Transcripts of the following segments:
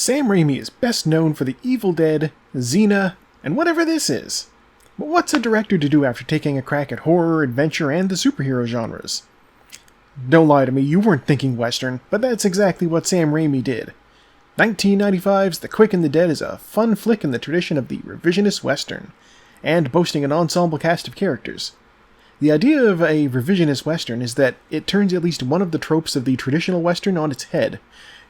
Sam Raimi is best known for The Evil Dead, Xena, and whatever this is. But what's a director to do after taking a crack at horror, adventure, and the superhero genres? Don't lie to me, you weren't thinking Western, but that's exactly what Sam Raimi did. 1995's The Quick and the Dead is a fun flick in the tradition of the revisionist Western, and boasting an ensemble cast of characters. The idea of a revisionist Western is that it turns at least one of the tropes of the traditional Western on its head.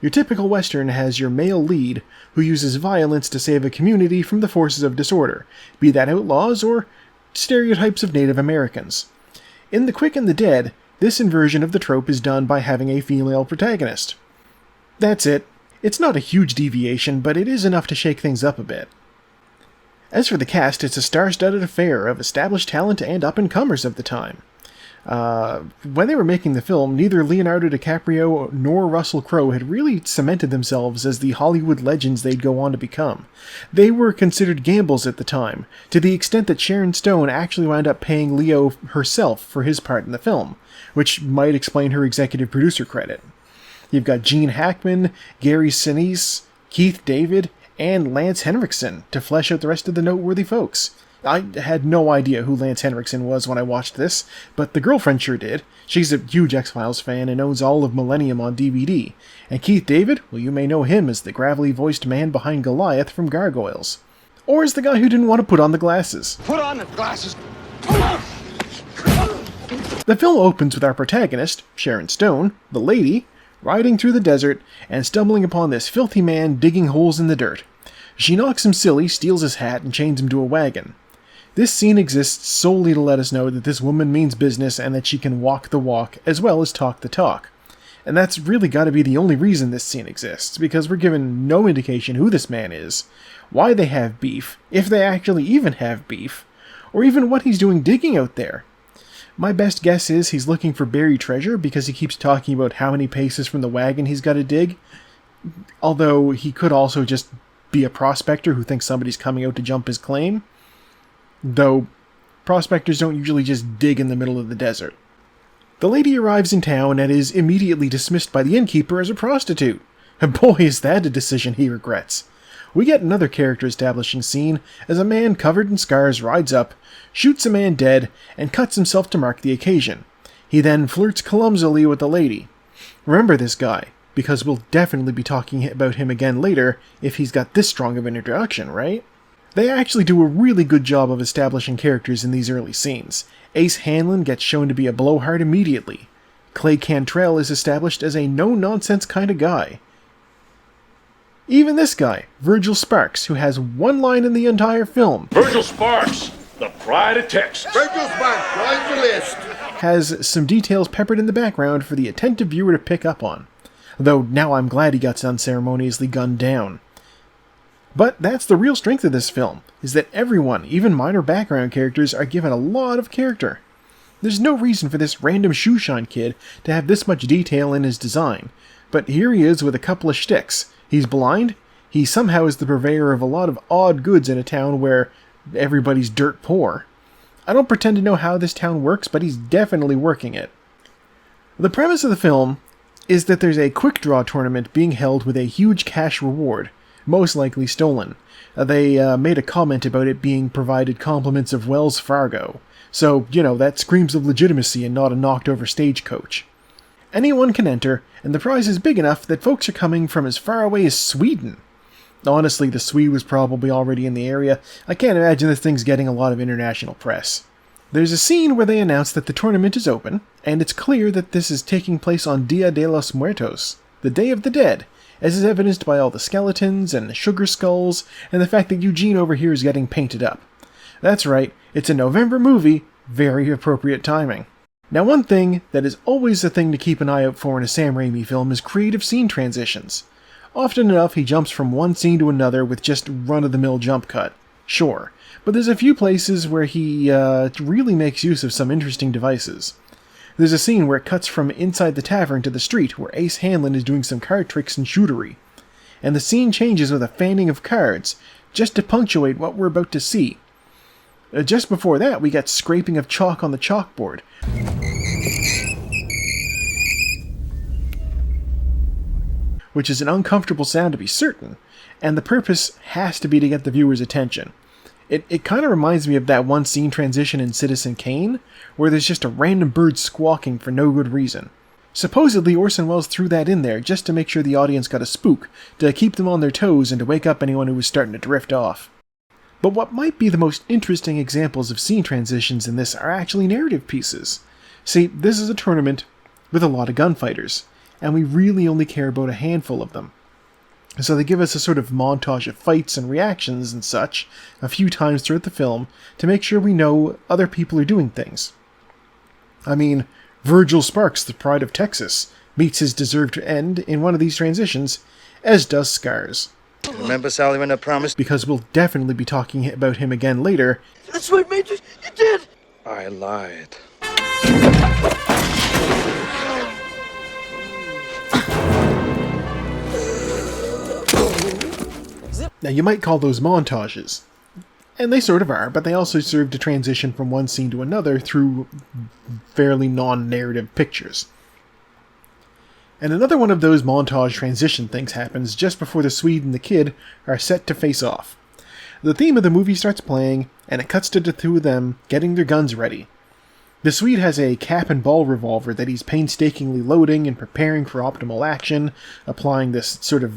Your typical Western has your male lead, who uses violence to save a community from the forces of disorder, be that outlaws or stereotypes of Native Americans. In The Quick and the Dead, this inversion of the trope is done by having a female protagonist. That's it. It's not a huge deviation, but it is enough to shake things up a bit. As for the cast, it's a star-studded affair of established talent and up-and-comers of the time. When they were making the film, neither Leonardo DiCaprio nor Russell Crowe had really cemented themselves as the Hollywood legends they'd go on to become. They were considered gambles at the time, to the extent that Sharon Stone actually wound up paying Leo herself for his part in the film, which might explain her executive producer credit. You've got Gene Hackman, Gary Sinise, Keith David, and Lance Henriksen to flesh out the rest of the noteworthy folks. I had no idea who Lance Henriksen was when I watched this, but the girlfriend sure did. She's a huge X-Files fan and owns all of Millennium on DVD. And Keith David, well, you may know him as the gravelly-voiced man behind Goliath from Gargoyles. Or as the guy who didn't want to put on the glasses. Put on the glasses! The film opens with our protagonist, Sharon Stone, the lady, riding through the desert and stumbling upon this filthy man digging holes in the dirt. She knocks him silly, steals his hat, and chains him to a wagon. This scene exists solely to let us know that this woman means business and that she can walk the walk as well as talk the talk. And that's really got to be the only reason this scene exists, because we're given no indication who this man is, why they have beef, if they actually even have beef, or even what he's doing digging out there. My best guess is he's looking for buried treasure because he keeps talking about how many paces from the wagon he's got to dig, although he could also just be a prospector who thinks somebody's coming out to jump his claim. Though, prospectors don't usually just dig in the middle of the desert. The lady arrives in town and is immediately dismissed by the innkeeper as a prostitute. And boy, is that a decision he regrets. We get another character establishing scene as a man covered in scars rides up, shoots a man dead, and cuts himself to mark the occasion. He then flirts clumsily with the lady. Remember this guy, because we'll definitely be talking about him again later if he's got this strong of an introduction, right? They actually do a really good job of establishing characters in these early scenes. Ace Hanlon gets shown to be a blowhard immediately. Clay Cantrell is established as a no-nonsense kind of guy. Even this guy, Virgil Sparks, who has one line in the entire film. Virgil Sparks, the pride of Texas. Virgil Sparks, join the list! Has some details peppered in the background for the attentive viewer to pick up on. Though now I'm glad he got unceremoniously gunned down. But that's the real strength of this film, is that everyone, even minor background characters, are given a lot of character. There's no reason for this random shoeshine kid to have this much detail in his design, but here he is with a couple of shticks. He's blind, he somehow is the purveyor of a lot of odd goods in a town where everybody's dirt poor. I don't pretend to know how this town works, but he's definitely working it. The premise of the film is that there's a quick draw tournament being held with a huge cash reward, most likely stolen. They made a comment about it being provided compliments of Wells Fargo. So, that screams of legitimacy and not a knocked-over stagecoach. Anyone can enter, and the prize is big enough that folks are coming from as far away as Sweden. Honestly, the Swede was probably already in the area. I can't imagine this thing's getting a lot of international press. There's a scene where they announce that the tournament is open, and it's clear that this is taking place on Dia de los Muertos, the Day of the Dead, as is evidenced by all the skeletons and sugar skulls, and the fact that Eugene over here is getting painted up. That's right, it's a November movie, very appropriate timing. Now one thing that is always a thing to keep an eye out for in a Sam Raimi film is creative scene transitions. Often enough he jumps from one scene to another with just run-of-the-mill jump cut. Sure, but there's a few places where he really makes use of some interesting devices. There's a scene where it cuts from inside the tavern to the street where Ace Hanlon is doing some card tricks and shootery. And the scene changes with a fanning of cards, just to punctuate what we're about to see. Just before that, we get scraping of chalk on the chalkboard. which is an uncomfortable sound to be certain, and the purpose has to be to get the viewer's attention. It kind of reminds me of that one scene transition in Citizen Kane, where there's just a random bird squawking for no good reason. Supposedly, Orson Welles threw that in there just to make sure the audience got a spook, to keep them on their toes and to wake up anyone who was starting to drift off. But what might be the most interesting examples of scene transitions in this are actually narrative pieces. See, this is a tournament with a lot of gunfighters, and we really only care about a handful of them. So they give us a sort of montage of fights and reactions and such a few times throughout the film to make sure we know other people are doing things. I mean, Virgil Sparks, the Pride of Texas, meets his deserved end in one of these transitions, as does Scars. Remember, Sally, when I promised? Because we'll definitely be talking about him again later. That's right, Major. You did. I lied. Now, you might call those montages. And they sort of are, but they also serve to transition from one scene to another through fairly non-narrative pictures. And another one of those montage transition things happens just before the Swede and the kid are set to face off. The theme of the movie starts playing, and it cuts to the two of them getting their guns ready. The Swede has a cap and ball revolver that he's painstakingly loading and preparing for optimal action, applying this sort of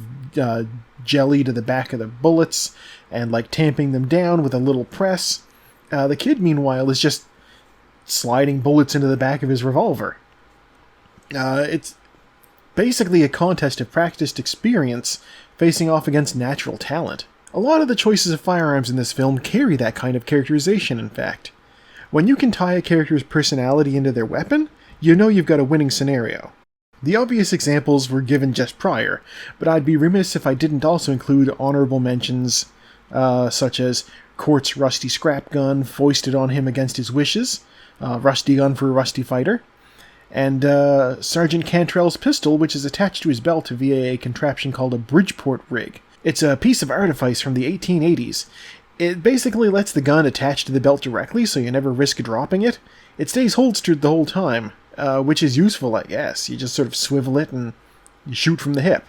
jelly to the back of the bullets, and tamping them down with a little press. The kid, meanwhile, is just sliding bullets into the back of his revolver. It's basically a contest of practiced experience facing off against natural talent. A lot of the choices of firearms in this film carry that kind of characterization, in fact. When you can tie a character's personality into their weapon, you know you've got a winning scenario. The obvious examples were given just prior, but I'd be remiss if I didn't also include honorable mentions, such as Court's rusty scrap gun foisted on him against his wishes, rusty gun for a rusty fighter, and Sergeant Cantrell's pistol, which is attached to his belt via a contraption called a Bridgeport rig. It's a piece of artifice from the 1880s. It basically lets the gun attach to the belt directly, so you never risk dropping it. It stays holstered the whole time, which is useful, I guess. You just sort of swivel it and you shoot from the hip.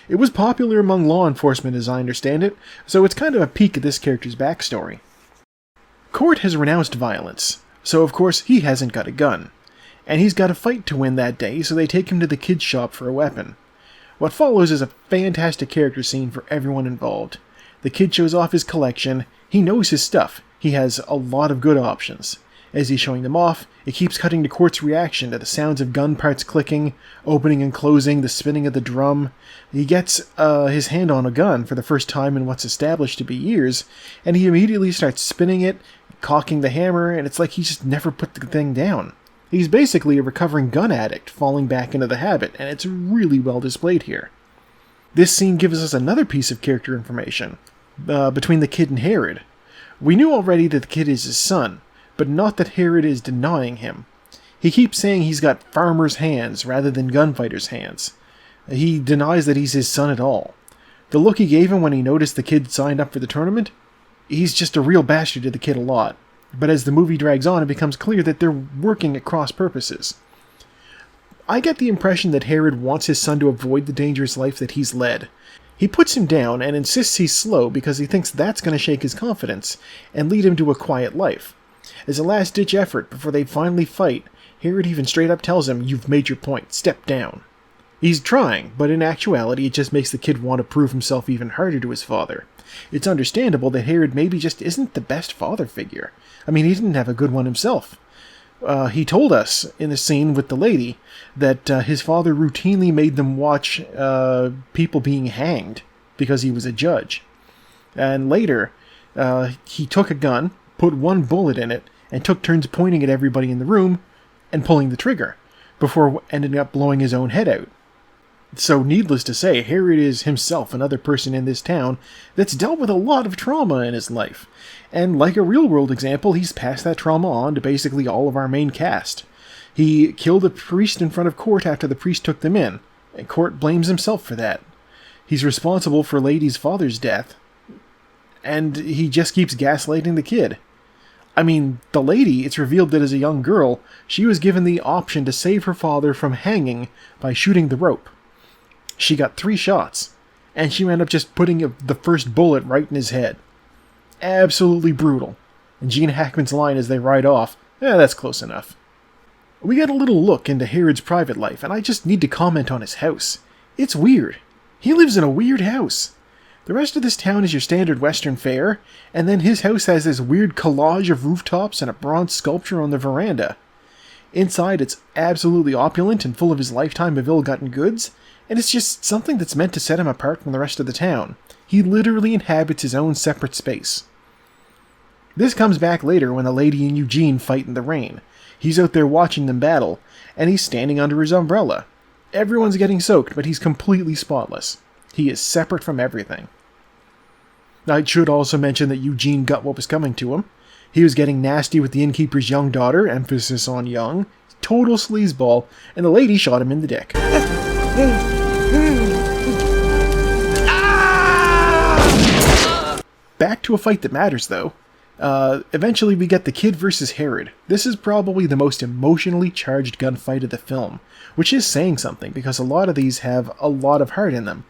It was popular among law enforcement, as I understand it, so it's kind of a peek at this character's backstory. Court has renounced violence, so of course he hasn't got a gun. And he's got a fight to win that day, so they take him to the kid's shop for a weapon. What follows is a fantastic character scene for everyone involved. The kid shows off his collection. He knows his stuff. He has a lot of good options. As he's showing them off, it keeps cutting to Court's reaction to the sounds of gun parts clicking, opening and closing, the spinning of the drum. He gets his hand on a gun for the first time in what's established to be years, and he immediately starts spinning it, cocking the hammer, and it's like he just never put the thing down. He's basically a recovering gun addict falling back into the habit, and it's really well displayed here. This scene gives us another piece of character information between the kid and Herod. We knew already that the kid is his son, but not that Herod is denying him. He keeps saying he's got farmer's hands rather than gunfighter's hands. He denies that he's his son at all. The look he gave him when he noticed the kid signed up for the tournament? He's just a real bastard to the kid a lot. But as the movie drags on, it becomes clear that they're working at cross purposes. I get the impression that Herod wants his son to avoid the dangerous life that he's led. He puts him down and insists he's slow because he thinks that's going to shake his confidence and lead him to a quiet life. As a last-ditch effort before they finally fight, Herod even straight up tells him, "You've made your point, step down." He's trying, but in actuality it just makes the kid want to prove himself even harder to his father. It's understandable that Herod maybe just isn't the best father figure. I mean, he didn't have a good one himself. He told us in the scene with the lady that his father routinely made them watch people being hanged because he was a judge. And later, he took a gun, put one bullet in it, and took turns pointing at everybody in the room and pulling the trigger, before ending up blowing his own head out. So needless to say, Herod is himself another person in this town that's dealt with a lot of trauma in his life. And like a real-world example, he's passed that trauma on to basically all of our main cast. He killed a priest in front of Court after the priest took them in, and Court blames himself for that. He's responsible for Lady's father's death, and he just keeps gaslighting the kid. I mean, the lady, it's revealed that as a young girl, she was given the option to save her father from hanging by shooting the rope. She got 3 shots, and she ended up just putting the first bullet right in his head. Absolutely brutal. And Gene Hackman's line as they ride off, that's close enough. We get a little look into Herod's private life, and I just need to comment on his house. It's weird. He lives in a weird house. The rest of this town is your standard Western fare, and then his house has this weird collage of rooftops and a bronze sculpture on the veranda. Inside, it's absolutely opulent and full of his lifetime of ill-gotten goods, and it's just something that's meant to set him apart from the rest of the town. He literally inhabits his own separate space. This comes back later when the lady and Eugene fight in the rain. He's out there watching them battle, and he's standing under his umbrella. Everyone's getting soaked, but he's completely spotless. He is separate from everything. I should also mention that Eugene got what was coming to him. He was getting nasty with the innkeeper's young daughter, emphasis on young, total sleazeball, and the lady shot him in the dick. Back to a fight that matters, though. Eventually we get the kid versus Herod. This is probably the most emotionally charged gunfight of the film, which is saying something because a lot of these have a lot of heart in them.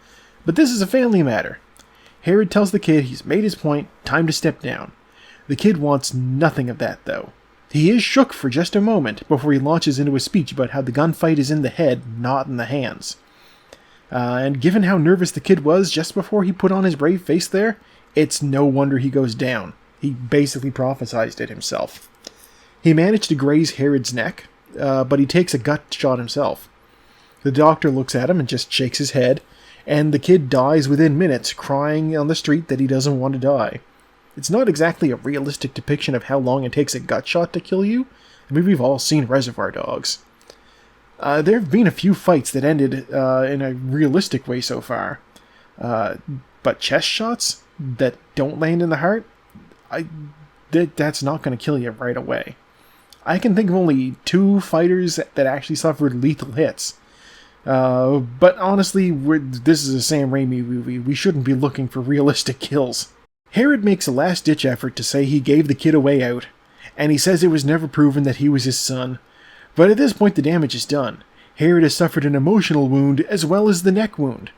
But this is a family matter. Herod tells the kid he's made his point, time to step down. The kid wants nothing of that, though. He is shook for just a moment before he launches into a speech about how the gunfight is in the head, not in the hands. And given how nervous the kid was just before he put on his brave face there, it's no wonder he goes down. He basically prophesized it himself. He managed to graze Herod's neck, but he takes a gut shot himself. The doctor looks at him and just shakes his head, and the kid dies within minutes, crying on the street that he doesn't want to die. It's not exactly a realistic depiction of how long it takes a gut shot to kill you. I mean, we've all seen Reservoir Dogs. There have been a few fights that ended in a realistic way so far. But chest shots that don't land in the heart, that's not going to kill you right away. I can think of only 2 fighters that actually suffered lethal hits. But honestly, this is a Sam Raimi movie. We shouldn't be looking for realistic kills. Herod makes a last-ditch effort to say he gave the kid a way out, and he says it was never proven that he was his son. But at this point the damage is done. Herod has suffered an emotional wound as well as the neck wound.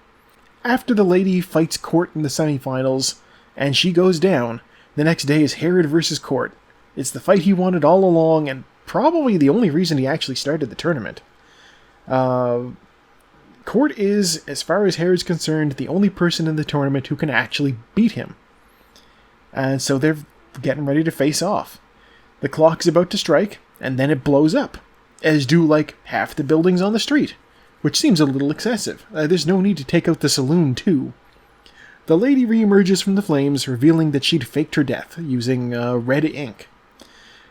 After the lady fights Court in the semifinals, and she goes down, the next day is Herod versus Court. It's the fight he wanted all along, and probably the only reason he actually started the tournament. Court is, as far as Herod's concerned, the only person in the tournament who can actually beat him. And so they're getting ready to face off. The clock's about to strike, and then it blows up, as do like half the buildings on the street, which seems a little excessive. There's no need to take out the saloon too. The lady reemerges from the flames, revealing that she'd faked her death using red ink.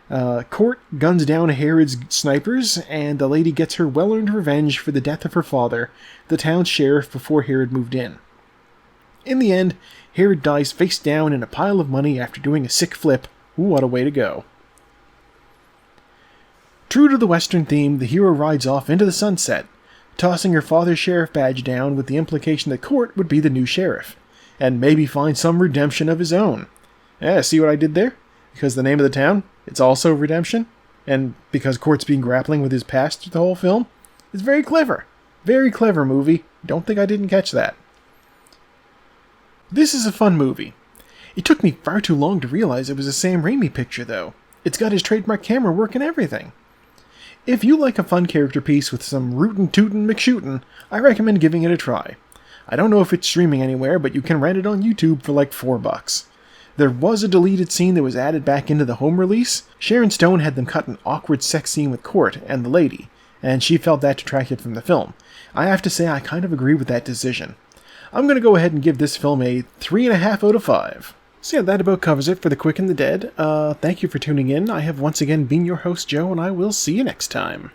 Court guns down Herod's snipers, and the lady gets her well-earned revenge for the death of her father, the town's sheriff, before Herod moved in. In the end, Herod dies face down in a pile of money after doing a sick flip. What a way to go. True to the Western theme, the hero rides off into the sunset, tossing her father's sheriff badge down with the implication that Court would be the new sheriff, and maybe find some redemption of his own. See what I did there? Because the name of the town, it's also Redemption, and because Court's been grappling with his past through the whole film, it's very clever. Very clever movie. Don't think I didn't catch that. This is a fun movie. It took me far too long to realize it was a Sam Raimi picture, though. It's got his trademark camera work and everything. If you like a fun character piece with some rootin' tootin' McShootin', I recommend giving it a try. I don't know if it's streaming anywhere, but you can rent it on YouTube for like $4. There was a deleted scene that was added back into the home release. Sharon Stone had them cut an awkward sex scene with Court and the lady, and she felt that detracted from the film. I have to say I kind of agree with that decision. I'm going to go ahead and give this film a 3.5 out of 5. So yeah, that about covers it for The Quick and the Dead. Thank you for tuning in. I have once again been your host, Joe, and I will see you next time.